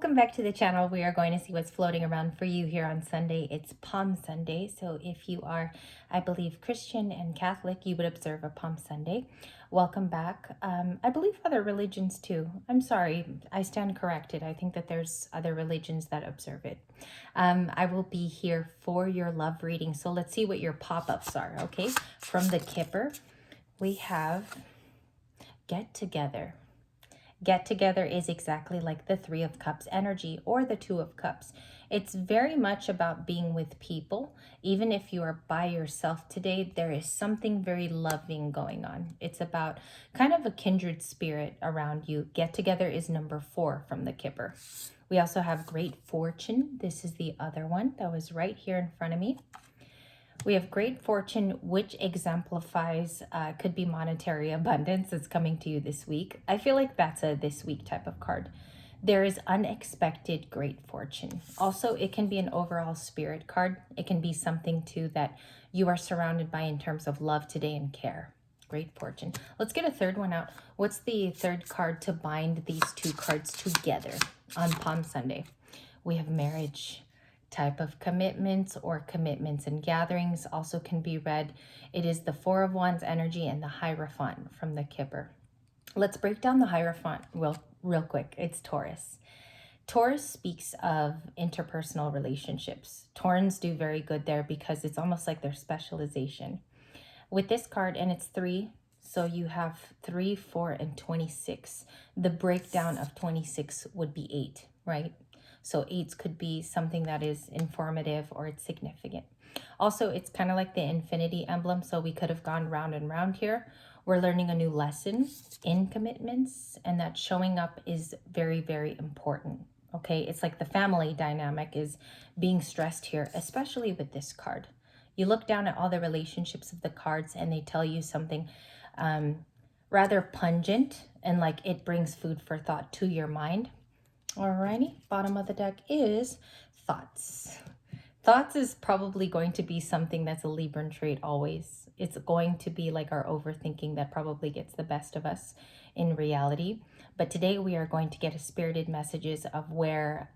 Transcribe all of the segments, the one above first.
Welcome back to the channel. We are going to see what's floating around for you here on Sunday. It's Palm Sunday. So if you are, I believe, Christian and Catholic, you would observe a Palm Sunday. Welcome back. I believe other religions too. I'm sorry, I stand corrected. I think that there's other religions that observe it. I will be here for your love reading. So let's see what your pop-ups are, okay? From the Kipper, we have Get Together. Get together is exactly like the Three of Cups energy or the Two of Cups. It's very much about being with people. Even if you are by yourself today, there is something very loving going on. It's about kind of a kindred spirit around you. Get together is number 4 from the Kipper. We also have Great Fortune. This is the other one that was right here in front of me. We have Great Fortune, which exemplifies, could be monetary abundance that's coming to you this week. I feel like that's a this week type of card. There is unexpected great fortune. Also, it can be an overall spirit card. It can be something too that you are surrounded by in terms of love today and care. Great fortune. Let's get a third one out. What's the third card to bind these two cards together on Palm Sunday? We have marriage. Type of commitments or commitments and gatherings also can be read. It is the Four of Wands energy and the Hierophant from the Kipper. Let's break down the Hierophant real quick. It's Taurus. Taurus speaks of interpersonal relationships. Taurans do very good there because it's almost like their specialization. With this card, and it's 3, so you have 3, 4, and 26. The breakdown of 26 would be 8, right? So 8s could be something that is informative or it's significant. Also, it's kind of like the infinity emblem, so we could have gone round and round here. We're learning a new lesson in commitments, and that showing up is very, very important. Okay, it's like the family dynamic is being stressed here, especially with this card. You look down at all the relationships of the cards and they tell you something rather pungent and like it brings food for thought to your mind. Alrighty, bottom of the deck is thoughts. Thoughts is probably going to be something that's a Libran trait always. It's going to be like our overthinking that probably gets the best of us in reality. But today we are going to get a spirited messages of where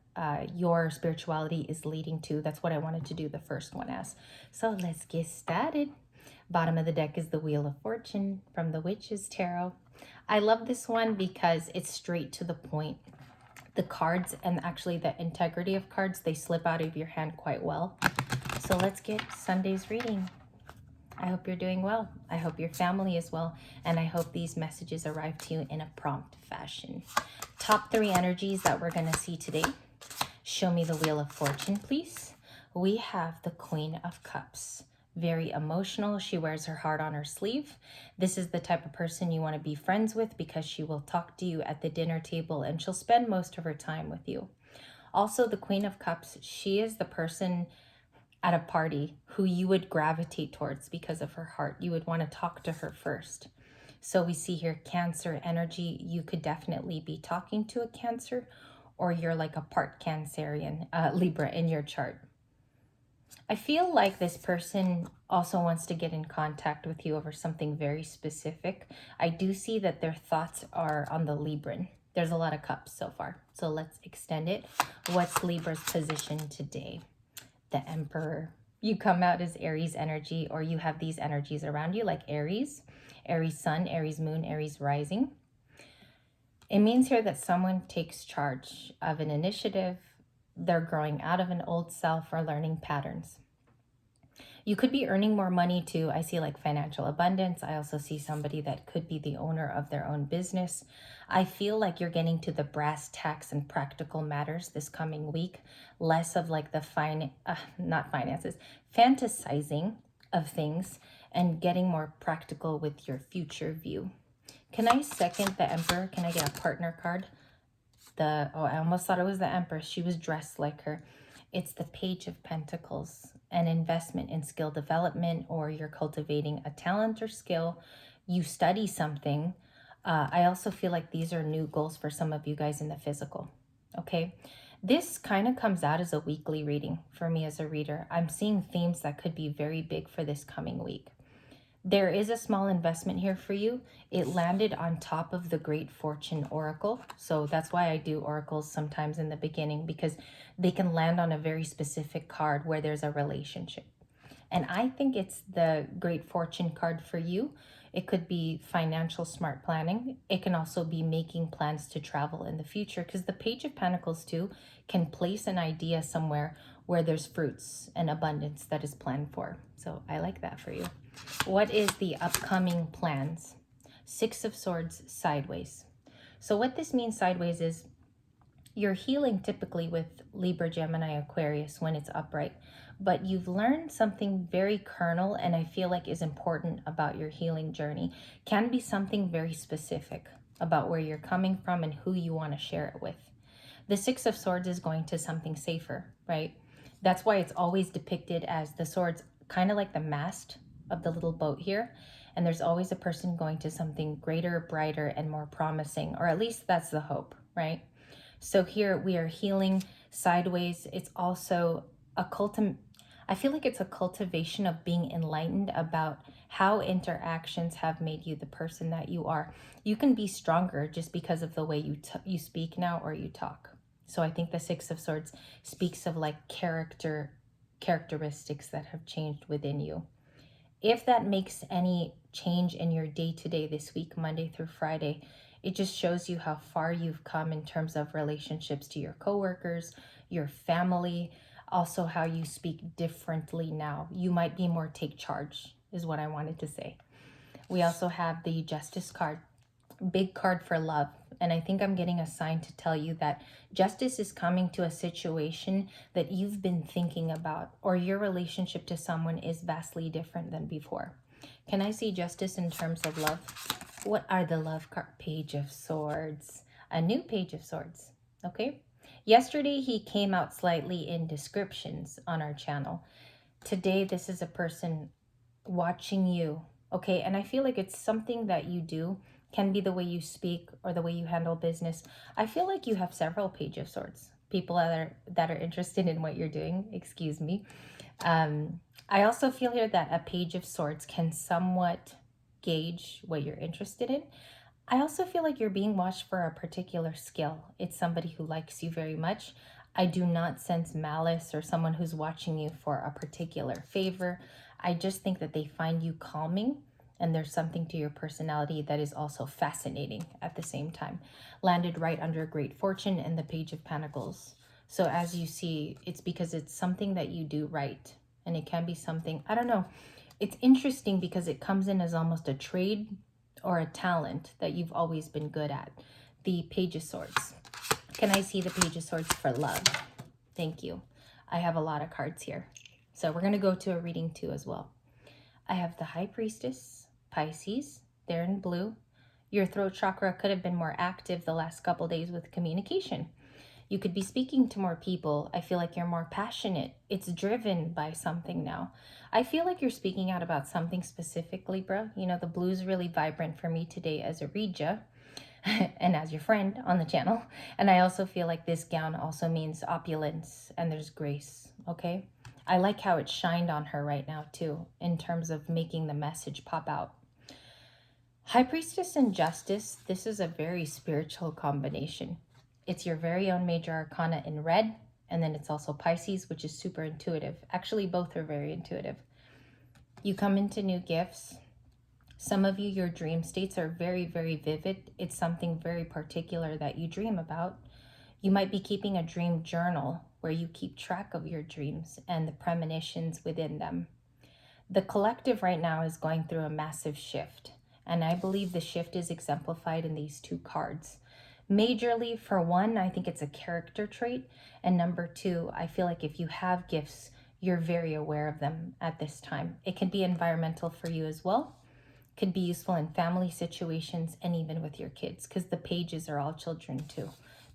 your spirituality is leading to. That's what I wanted to do the first one as. So let's get started. Bottom of the deck is the Wheel of Fortune from the Witch's Tarot. I love this one because it's straight to the point. The cards and actually the integrity of cards, they slip out of your hand quite well. So let's get Sunday's reading. I hope you're doing well. I hope your family is well. And I hope these messages arrive to you in a prompt fashion. Top 3 energies that we're going to see today. Show me the Wheel of Fortune, please. We have the Queen of Cups. Very emotional. She wears her heart on her sleeve. This is the type of person you want to be friends with because she will talk to you at the dinner table and she'll spend most of her time with you. Also, the Queen of Cups, she is the person at a party who you would gravitate towards because of her heart. You would want to talk to her first. So we see here Cancer energy. You could definitely be talking to a Cancer, or you're like a part Cancerian, Libra in your chart. I feel like this person also wants to get in contact with you over something very specific. I do see that their thoughts are on the Libran. There's a lot of cups so far. So let's extend it. What's Libra's position today? The Emperor. You come out as Aries energy, or you have these energies around you like Aries, Aries Sun, Aries Moon, Aries Rising. It means here that someone takes charge of an initiative. They're growing out of an old self or learning patterns. You could be earning more money too. I see like financial abundance. I also see somebody that could be the owner of their own business. I feel like you're getting to the brass tacks and practical matters this coming week. Less of like the not finances, fantasizing of things and getting more practical with your future view. Can I second the Emperor? Can I get a partner card? I almost thought it was the Empress. She was dressed like her. It's the Page of Pentacles, an investment in skill development, or you're cultivating a talent or skill. You study something. I also feel like these are new goals for some of you guys in the physical. Okay. This kind of comes out as a weekly reading for me as a reader. I'm seeing themes that could be very big for this coming week. There is a small investment here for you. It landed on top of the Great Fortune Oracle. So that's why I do oracles sometimes in the beginning, because they can land on a very specific card where there's a relationship. And I think it's the Great Fortune card for you. It could be financial smart planning. It can also be making plans to travel in the future, because the Page of Pentacles too can place an idea somewhere where there's fruits and abundance that is planned for. So I like that for you. What is the upcoming plans? Six of Swords sideways. So what this means sideways is you're healing typically with Libra, Gemini, Aquarius when it's upright, but you've learned something very kernel and I feel like is important about your healing journey. Can be something very specific about where you're coming from and who you want to share it with. The Six of Swords is going to something safer, right? That's why it's always depicted as the swords, kind of like the mast of the little boat here. And there's always a person going to something greater, brighter, and more promising, or at least that's the hope, right? So here we are healing sideways. It's also I feel like it's a cultivation of being enlightened about how interactions have made you the person that you are. You can be stronger just because of the way you speak now or you talk. So I think the Six of Swords speaks of like characteristics that have changed within you. If that makes any change in your day-to-day this week, Monday through Friday, it just shows you how far you've come in terms of relationships to your coworkers, your family, also how you speak differently now. You might be more take charge, is what I wanted to say. We also have the Justice card, big card for love. And I think I'm getting a sign to tell you that justice is coming to a situation that you've been thinking about, or your relationship to someone is vastly different than before. Can I see justice in terms of love? What are the love card? Page of Swords. A new Page of Swords. Okay. Yesterday, he came out slightly in descriptions on our channel. Today, this is a person watching you. Okay. And I feel like it's something that you do. Can be the way you speak or the way you handle business. I feel like you have several Page of Swords. People that are interested in what you're doing. Excuse me. I also feel here that a Page of Swords can somewhat gauge what you're interested in. I also feel like you're being watched for a particular skill. It's somebody who likes you very much. I do not sense malice or someone who's watching you for a particular favor. I just think that they find you calming and there's something to your personality that is also fascinating at the same time. Landed right under Great Fortune and the Page of Pentacles. So as you see, it's because it's something that you do right. And it can be something, I don't know. It's interesting because it comes in as almost a trade or a talent that you've always been good at. The Page of Swords. Can I see the Page of Swords for love? Thank you. I have a lot of cards here. So we're going to go to a reading too as well. I have the High Priestess, Pisces. They're in blue. Your throat chakra could have been more active the last couple days with communication. You could be speaking to more people. I feel like you're more passionate. It's driven by something now. I feel like you're speaking out about something specific, Libra. You know, the blue's really vibrant for me today as a reader and as your friend on the channel. And I also feel like this gown also means opulence and there's grace, okay? I like how it shined on her right now too, in terms of making the message pop out. High Priestess and Justice, this is a very spiritual combination. It's your very own major arcana in red, and then it's also Pisces, which is super intuitive. Actually, both are very intuitive. You come into new gifts. Some of you, your dream states are very, very vivid. It's something very particular that you dream about. You might be keeping a dream journal where you keep track of your dreams and the premonitions within them. The collective right now is going through a massive shift, and I believe the shift is exemplified in these two cards. Majorly, for one, I think it's a character trait, and number two, I feel like if you have gifts, you're very aware of them at this time. It can be environmental for you as well. Could be useful in family situations and even with your kids, because the pages are all children too.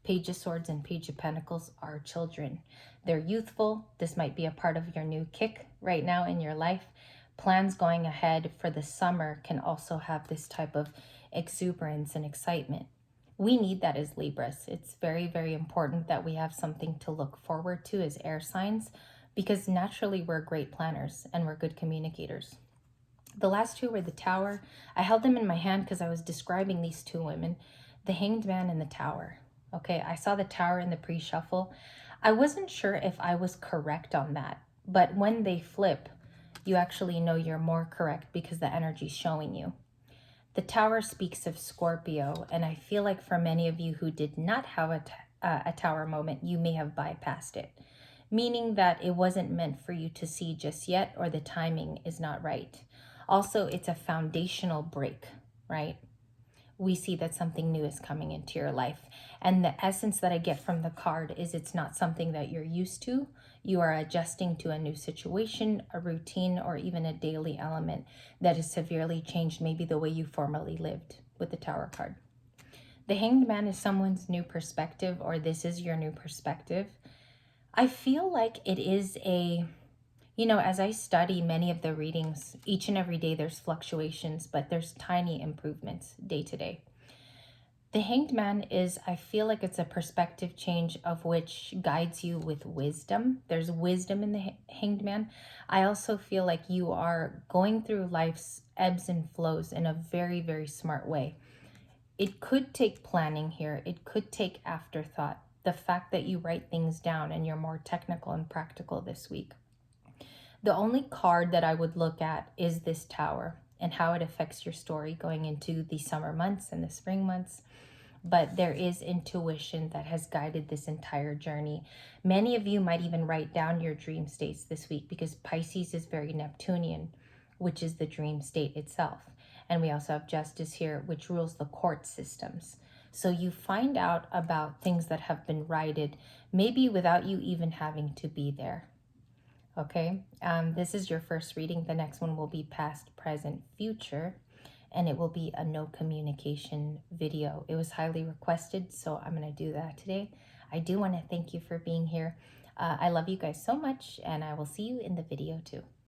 Page of Swords and Page of Pentacles are children. They're youthful. This might be a part of your new kick right now in your life. Plans going ahead for the summer can also have this type of exuberance and excitement. We need that as Libras. It's very, very important that we have something to look forward to as air signs, because naturally we're great planners and we're good communicators. The last two were the Tower. I held them in my hand because I was describing these two women, the Hanged Man and the Tower. Okay, I saw the Tower in the pre-shuffle. I wasn't sure if I was correct on that, but when they flip, you actually know you're more correct because the energy's showing you. The Tower speaks of Scorpio, and I feel like for many of you who did not have a Tower moment, you may have bypassed it, meaning that it wasn't meant for you to see just yet, or the timing is not right. Also, it's a foundational break, right? We see that something new is coming into your life. And the essence that I get from the card is it's not something that you're used to. You are adjusting to a new situation, a routine, or even a daily element that has severely changed maybe the way you formerly lived with the Tower card. The Hanged Man is someone's new perspective, or this is your new perspective. I feel like it is as I study many of the readings, each and every day there's fluctuations, but there's tiny improvements day to day. The Hanged Man is, I feel like it's a perspective change of which guides you with wisdom. There's wisdom in the Hanged Man. I also feel like you are going through life's ebbs and flows in a very, very smart way. It could take planning here. It could take afterthought. The fact that you write things down and you're more technical and practical this week. The only card that I would look at is this Tower and how it affects your story going into the summer months and the spring months. But there is intuition that has guided this entire journey. Many of you might even write down your dream states this week because Pisces is very Neptunian, which is the dream state itself. And we also have Justice here, which rules the court systems. So you find out about things that have been righted, maybe without you even having to be there. Okay, this is your first reading. The next one will be past, present, future, and it will be a no communication video. It was highly requested, so I'm going to do that today. I do want to thank you for being here. I love you guys so much, and I will see you in the video too.